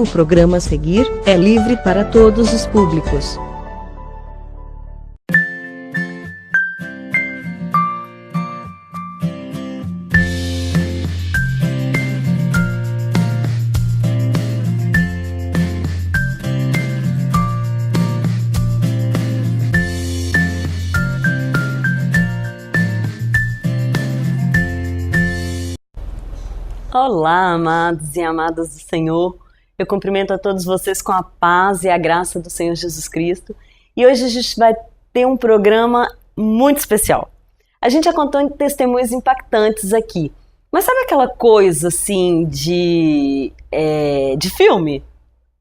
O programa a seguir é livre para todos os públicos. Olá, amados e amadas do Senhor. Eu cumprimento a todos vocês com a paz e a graça do Senhor Jesus Cristo. E hoje a gente vai ter um programa muito especial. A gente já contou em testemunhos impactantes aqui. Mas sabe aquela coisa assim de filme?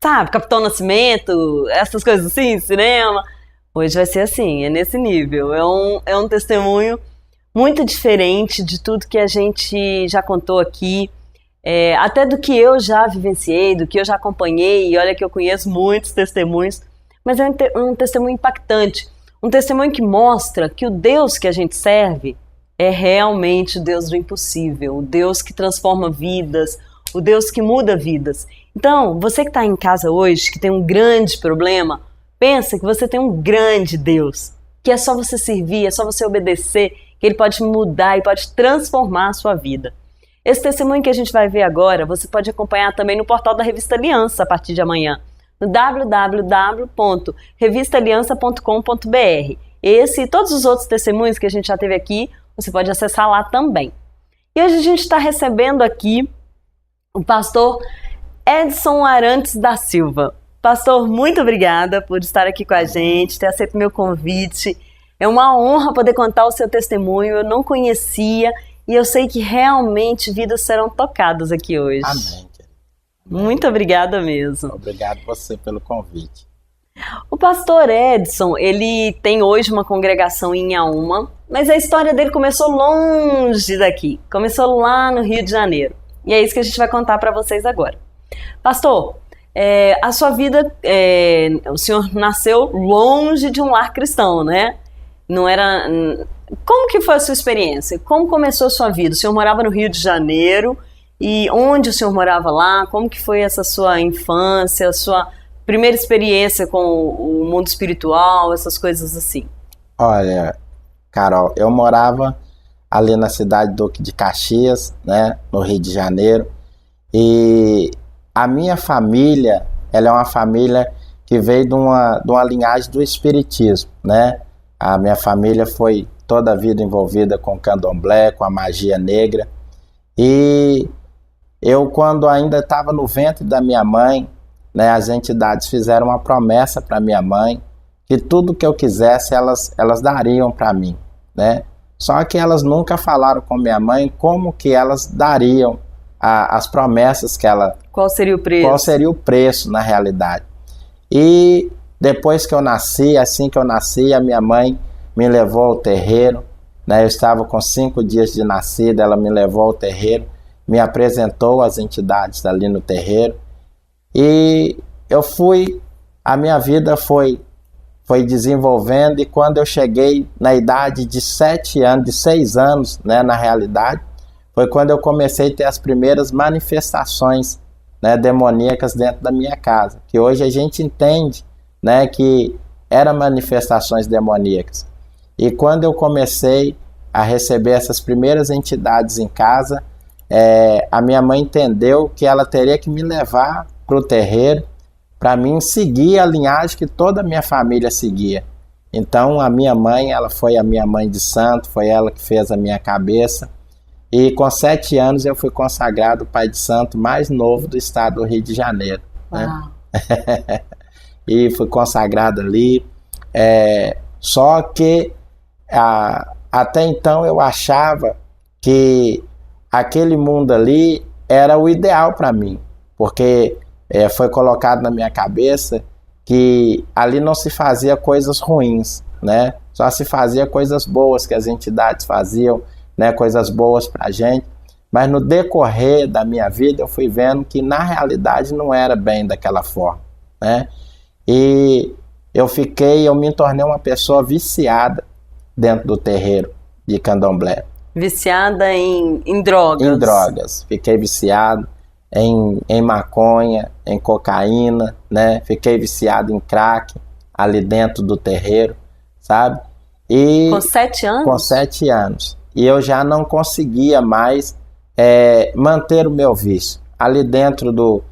Sabe, Capitão Nascimento, essas coisas assim, cinema? Hoje vai ser assim, é nesse nível. É um testemunho muito diferente de tudo que a gente já contou aqui. Até do que eu já vivenciei, do que eu já acompanhei, e olha que eu conheço muitos testemunhos, mas é um testemunho impactante, um testemunho que mostra que o Deus que a gente serve é realmente o Deus do impossível, o Deus que transforma vidas, o Deus que muda vidas. Então, você que está em casa hoje, que tem um grande problema, pensa que você tem um grande Deus, que é só você servir, é só você obedecer, que Ele pode mudar e pode transformar a sua vida. Esse testemunho que a gente vai ver agora, você pode acompanhar também no portal da Revista Aliança a partir de amanhã, no www.revistaaliança.com.br. Esse e todos os outros testemunhos que a gente já teve aqui, você pode acessar lá também. E hoje a gente está recebendo aqui o pastor Edson Arantes da Silva. Pastor, muito obrigada por estar aqui com a gente, ter aceito o meu convite. É uma honra poder contar o seu testemunho, eu não conhecia. E eu sei que realmente vidas serão tocadas aqui hoje. Amém. Muito obrigada mesmo. Obrigado você pelo convite. O pastor Edson, ele tem hoje uma congregação em Inhaúma, mas a história dele começou longe daqui. Começou lá no Rio de Janeiro. E é isso que a gente vai contar para vocês agora. Pastor, a sua vida, o senhor nasceu longe de um lar cristão, né? Não era... Como que foi a sua experiência? Como começou a sua vida? O senhor morava no Rio de Janeiro e onde o senhor morava lá? Como que foi essa sua infância, a sua primeira experiência com o mundo espiritual, essas coisas assim? Olha, Carol, eu morava ali na cidade de Caxias, né, no Rio de Janeiro, e a minha família, ela é uma família que veio de uma linhagem do espiritismo, né? A minha família foi toda a vida envolvida com o candomblé, com a magia negra. E eu, quando ainda estava no ventre da minha mãe, né, as entidades fizeram uma promessa para minha mãe, que tudo que eu quisesse, elas dariam para mim, né? Só que elas nunca falaram com minha mãe como que elas dariam as promessas que ela... Qual seria o preço? Qual seria o preço, na realidade. E depois que eu nasci, assim que eu nasci, a minha mãe me levou ao terreiro, né? Eu estava com 5 dias de nascida, ela me levou ao terreiro, me apresentou as entidades ali no terreiro, e eu fui, a minha vida foi desenvolvendo, e quando eu cheguei na idade de 7 anos, de 6 anos, né, na realidade, foi quando eu comecei a ter as primeiras manifestações, né, demoníacas dentro da minha casa, que hoje a gente entende, né, que eram manifestações demoníacas. E quando eu comecei a receber essas primeiras entidades em casa, a minha mãe entendeu que ela teria que me levar para o terreiro para mim seguir a linhagem que toda a minha família seguia. Então a minha mãe, ela foi a minha mãe de santo, foi ela que fez a minha cabeça. E com 7 anos eu fui consagrado pai de santo mais novo do estado do Rio de Janeiro. Né? E fui consagrado ali. Só que até então eu achava que aquele mundo ali era o ideal para mim, porque foi colocado na minha cabeça que ali não se fazia coisas ruins, né? Só se fazia coisas boas que as entidades faziam, né? Coisas boas para a gente. Mas no decorrer da minha vida eu fui vendo que na realidade não era bem daquela forma, né? E eu me tornei uma pessoa viciada dentro do terreiro de candomblé. Viciada em drogas? Em drogas. Fiquei viciado. em maconha, em cocaína, né? Fiquei viciado em crack ali dentro do terreiro, sabe? E Com 7 anos? Com 7 anos. E eu já não conseguia mais manter o meu vício. Ali dentro do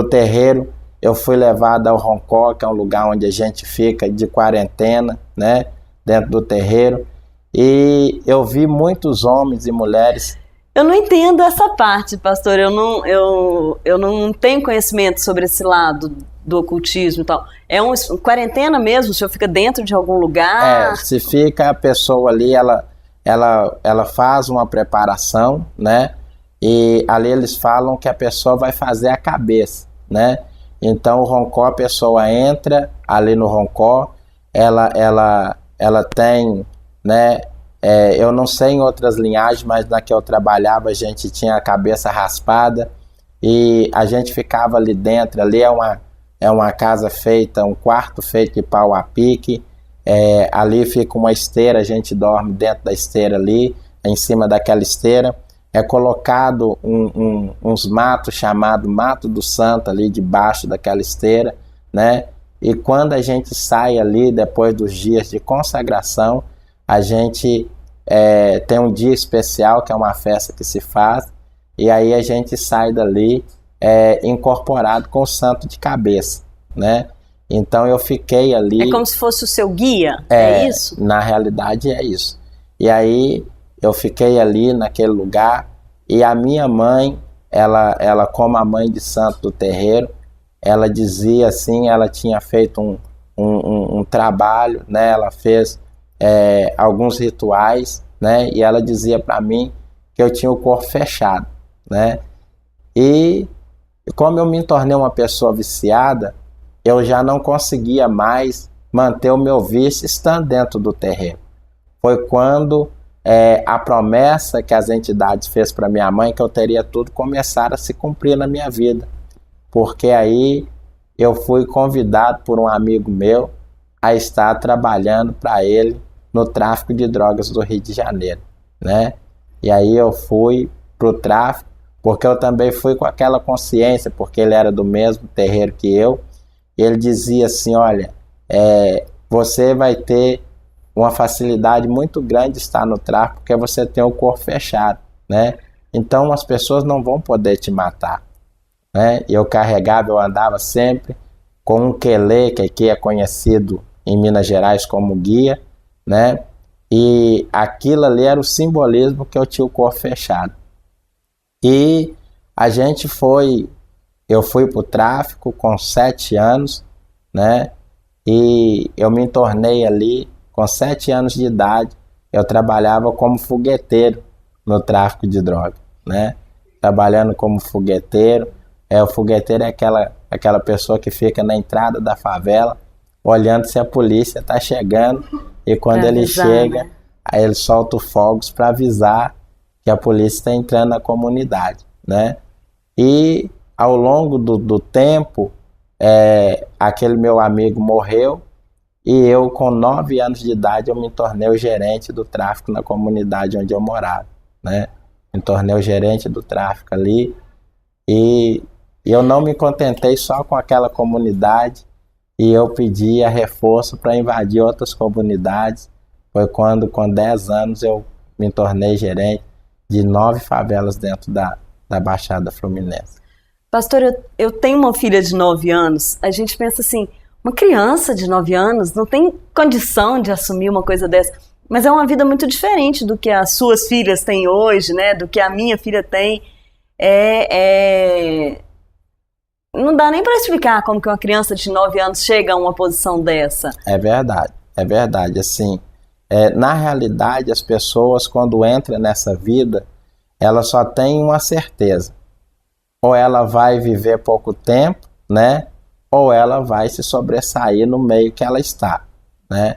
terreiro, eu fui levado ao Roncó, que é um lugar onde a gente fica de quarentena, né? Dentro do terreiro. E eu vi muitos homens e mulheres. Eu não entendo essa parte, pastor. Eu não tenho conhecimento sobre esse lado do ocultismo e tal. É quarentena mesmo? O senhor fica dentro de algum lugar? Se fica a pessoa ali, ela faz uma preparação, né? E ali eles falam que a pessoa vai fazer a cabeça, né? Então o Roncó, a pessoa entra ali no Roncó, ela tem, né? Eu não sei em outras linhagens, mas na que eu trabalhava a gente tinha a cabeça raspada e a gente ficava ali dentro. Ali é uma casa feita, um quarto feito de pau a pique. Ali fica uma esteira, a gente dorme dentro da esteira ali, em cima daquela esteira. É colocado uns matos chamado Mato do Santo ali debaixo daquela esteira, né? E quando a gente sai ali, depois dos dias de consagração, a gente tem um dia especial, que é uma festa que se faz, e aí a gente sai dali incorporado com o santo de cabeça, né? Então eu fiquei ali... É como se fosse o seu guia, é isso? Na realidade é isso. E aí eu fiquei ali naquele lugar, e a minha mãe, ela como a mãe de santo do terreiro, ela dizia assim, ela tinha feito um trabalho, né? Ela fez alguns rituais, né? E ela dizia para mim que eu tinha o corpo fechado, né? E como eu me tornei uma pessoa viciada, eu já não conseguia mais manter o meu vício estando dentro do terreiro. Foi quando a promessa que as entidades fez para minha mãe, que eu teria tudo, começaram a se cumprir na minha vida. Porque aí eu fui convidado por um amigo meu a estar trabalhando para ele no tráfico de drogas do Rio de Janeiro, né? E aí eu fui para o tráfico, porque eu também fui com aquela consciência, porque ele era do mesmo terreiro que eu. Ele dizia assim, olha, você vai ter uma facilidade muito grande de estar no tráfico, porque você tem o corpo fechado, né? Então as pessoas não vão poder te matar, né? Eu andava sempre com um quelé, que aqui é conhecido em Minas Gerais como guia, né? E aquilo ali era o simbolismo que eu tinha o corpo fechado. E eu fui para o tráfico com 7 anos, né? E eu me tornei ali, com 7 anos de idade, eu trabalhava como fogueteiro no tráfico de droga, né? Trabalhando como fogueteiro. O fogueteiro é aquela pessoa que fica na entrada da favela, olhando se a polícia está chegando, e quando ele chega, aí ele solta os fogos para avisar que a polícia está entrando na comunidade, né? E ao longo do tempo, aquele meu amigo morreu, e eu, com 9 anos de idade, eu me tornei o gerente do tráfico na comunidade onde eu morava, né? Me tornei o gerente do tráfico ali, e eu não me contentei só com aquela comunidade, e eu pedi a reforço para invadir outras comunidades. Foi quando, com 10 anos, eu me tornei gerente de 9 favelas dentro da Baixada Fluminense. Pastor, eu tenho uma filha de 9 anos, a gente pensa assim, uma criança de 9 anos não tem condição de assumir uma coisa dessa, mas é uma vida muito diferente do que as suas filhas têm hoje, né? Do que a minha filha tem. Não dá nem para explicar como que uma criança de 9 anos chega a uma posição dessa. É verdade. Assim, na realidade, as pessoas, quando entram nessa vida, elas só têm uma certeza. Ou ela vai viver pouco tempo, né? Ou ela vai se sobressair no meio que ela está, né?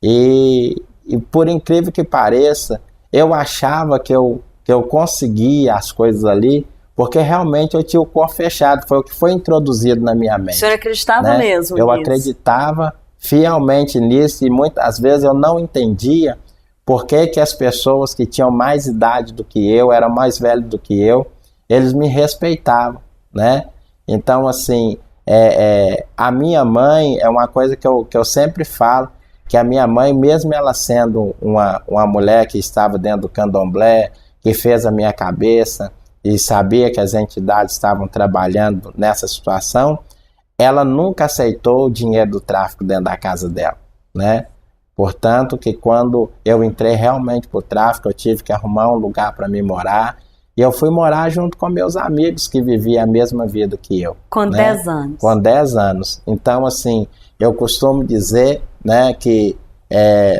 E por incrível que pareça, eu achava que eu conseguia as coisas ali, porque realmente eu tinha o corpo fechado, foi o que foi introduzido na minha mente. O senhor acreditava, né? Mesmo eu nisso? Acreditava fielmente nisso, e muitas vezes eu não entendia por que as pessoas que tinham mais idade do que eu, eram mais velhos do que eu, eles me respeitavam, né? Então, assim, a minha mãe é uma coisa que eu sempre falo, que a minha mãe, mesmo ela sendo uma mulher que estava dentro do candomblé, que fez a minha cabeça e sabia que as entidades estavam trabalhando nessa situação, ela nunca aceitou o dinheiro do tráfico dentro da casa dela, né? Portanto, que quando eu entrei realmente para o tráfico, eu tive que arrumar um lugar para me morar, e eu fui morar junto com meus amigos que viviam a mesma vida que eu. Com né? 10 anos. Com 10 anos. Então, assim, eu costumo dizer, né, que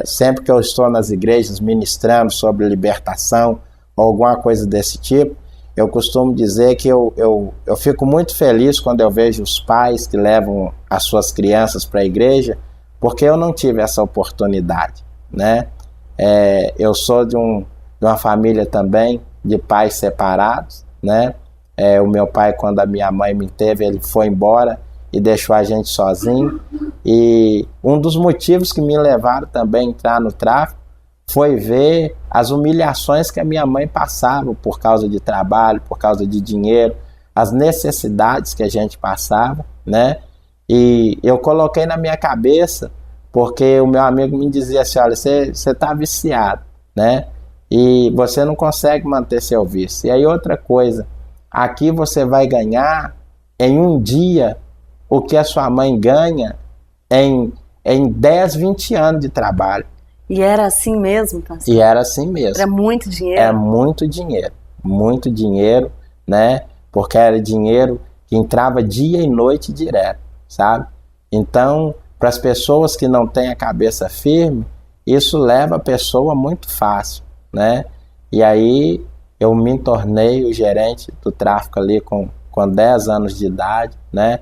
sempre que eu estou nas igrejas ministrando sobre libertação ou alguma coisa desse tipo, eu costumo dizer que eu fico muito feliz quando eu vejo os pais que levam as suas crianças para a igreja, porque eu não tive essa oportunidade, né? Eu sou de uma família também de pais separados, né? O meu pai, quando a minha mãe me teve, ele foi embora e deixou a gente sozinho. E um dos motivos que me levaram também a entrar no tráfico foi ver as humilhações que a minha mãe passava por causa de trabalho, por causa de dinheiro, as necessidades que a gente passava, né? E eu coloquei na minha cabeça, porque o meu amigo me dizia assim, olha, você está viciado, né? E você não consegue manter seu vício. E aí outra coisa, aqui você vai ganhar em um dia o que a sua mãe ganha em 10, 20 anos de trabalho. E era assim mesmo, pastor? E era assim mesmo. Era muito dinheiro? Era muito dinheiro, né? Porque era dinheiro que entrava dia e noite direto, sabe? Então, para as pessoas que não têm a cabeça firme, isso leva a pessoa muito fácil, né? E aí eu me tornei o gerente do tráfico ali com 10 anos de idade, né?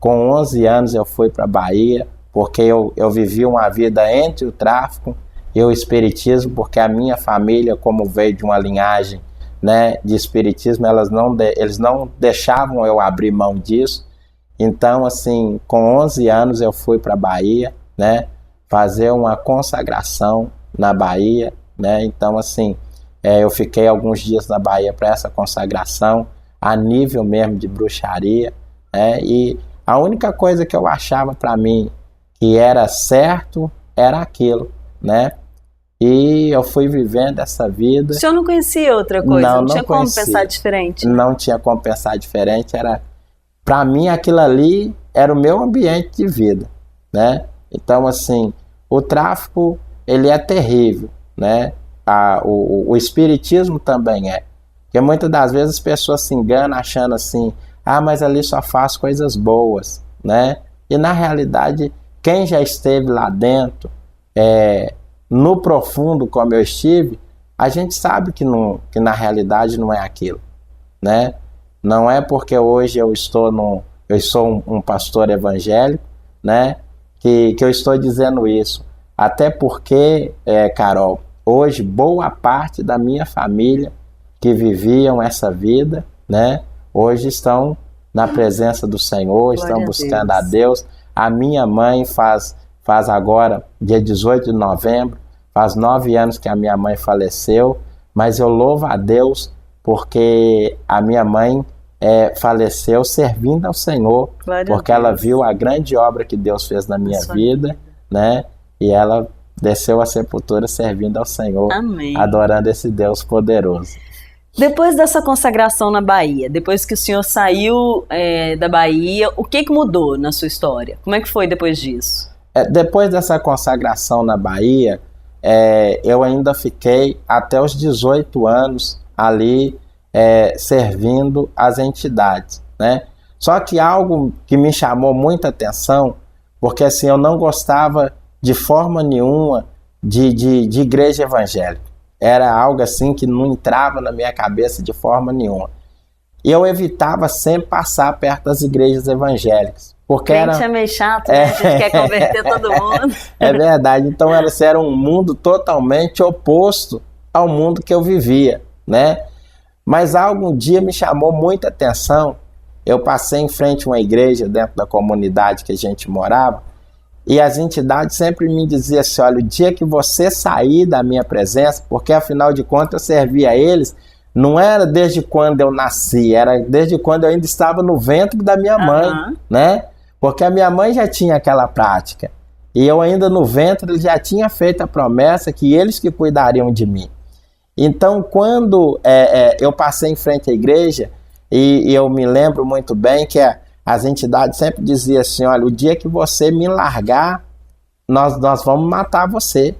Com 11 anos eu fui para a Bahia, porque eu vivi uma vida entre o tráfico e o espiritismo, porque a minha família, como veio de uma linhagem, né, de espiritismo, eles não deixavam eu abrir mão disso. Então, assim, com 11 anos eu fui para a Bahia, né, fazer uma consagração na Bahia, né? Então, assim, eu fiquei alguns dias na Bahia para essa consagração, a nível mesmo de bruxaria, né? E a única coisa que eu achava para mim que era certo era aquilo, né? E eu fui vivendo essa vida. O senhor não conhecia outra coisa? Não tinha como pensar diferente? Não tinha como pensar diferente. Para mim, aquilo ali era o meu ambiente de vida, né? Então, assim, o tráfico, ele é terrível, né? O espiritismo também é. Porque muitas das vezes as pessoas se enganam achando assim, mas ali só faz coisas boas, né? E na realidade, quem já esteve lá dentro, no profundo como eu estive, a gente sabe que na realidade não é aquilo, né? Não é porque hoje eu sou um pastor evangélico, né? Que eu estou dizendo isso. Até porque, Carol, hoje boa parte da minha família que viviam essa vida, né? Hoje estão na presença do Senhor, estão buscando a Deus. A minha mãe faz agora, dia 18 de novembro, faz 9 anos que a minha mãe faleceu, mas eu louvo a Deus porque a minha mãe faleceu servindo ao Senhor, porque ela viu a grande obra que Deus fez na minha vida, né? E ela desceu à sepultura servindo ao Senhor, amém, adorando esse Deus poderoso. Depois dessa consagração na Bahia, depois que o senhor saiu da Bahia, o que mudou na sua história? Como é que foi depois disso? Depois dessa consagração na Bahia, eu ainda fiquei até os 18 anos ali servindo as entidades, né? Só que algo que me chamou muita atenção, porque assim, eu não gostava de forma nenhuma de igreja evangélica. Era algo assim que não entrava na minha cabeça de forma nenhuma. E eu evitava sempre passar perto das igrejas evangélicas. Porque é meio chato, né? A gente quer converter todo mundo. É verdade. Então era um mundo totalmente oposto ao mundo que eu vivia, né? Mas algum dia me chamou muita atenção. Eu passei em frente a uma igreja dentro da comunidade que a gente morava, e as entidades sempre me diziam assim, olha, o dia que você sair da minha presença, porque afinal de contas eu servia a eles, não era desde quando eu nasci, era desde quando eu ainda estava no ventre da minha mãe, né? Porque a minha mãe já tinha aquela prática. E eu ainda no ventre já tinha feito a promessa que eles que cuidariam de mim. Então, quando eu passei em frente à igreja, e eu me lembro muito bem que as entidades sempre diziam assim, olha, o dia que você me largar, nós vamos matar você.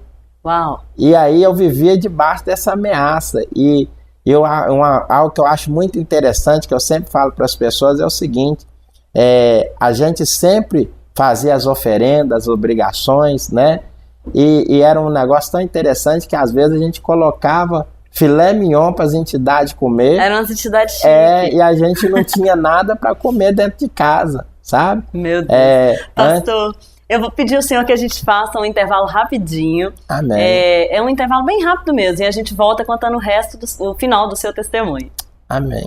Uau! E aí eu vivia debaixo dessa ameaça. E algo que eu acho muito interessante, que eu sempre falo para as pessoas, é o seguinte, a gente sempre fazia as oferendas, as obrigações, né? E era um negócio tão interessante que às vezes a gente colocava filé mignon para as entidades comer. Eram as entidades chiques. E a gente não tinha nada para comer dentro de casa, sabe? Meu Deus. Pastor, eu vou pedir ao senhor que a gente faça um intervalo rapidinho. Amém. É um intervalo bem rápido mesmo. E a gente volta contando o final do seu testemunho. Amém.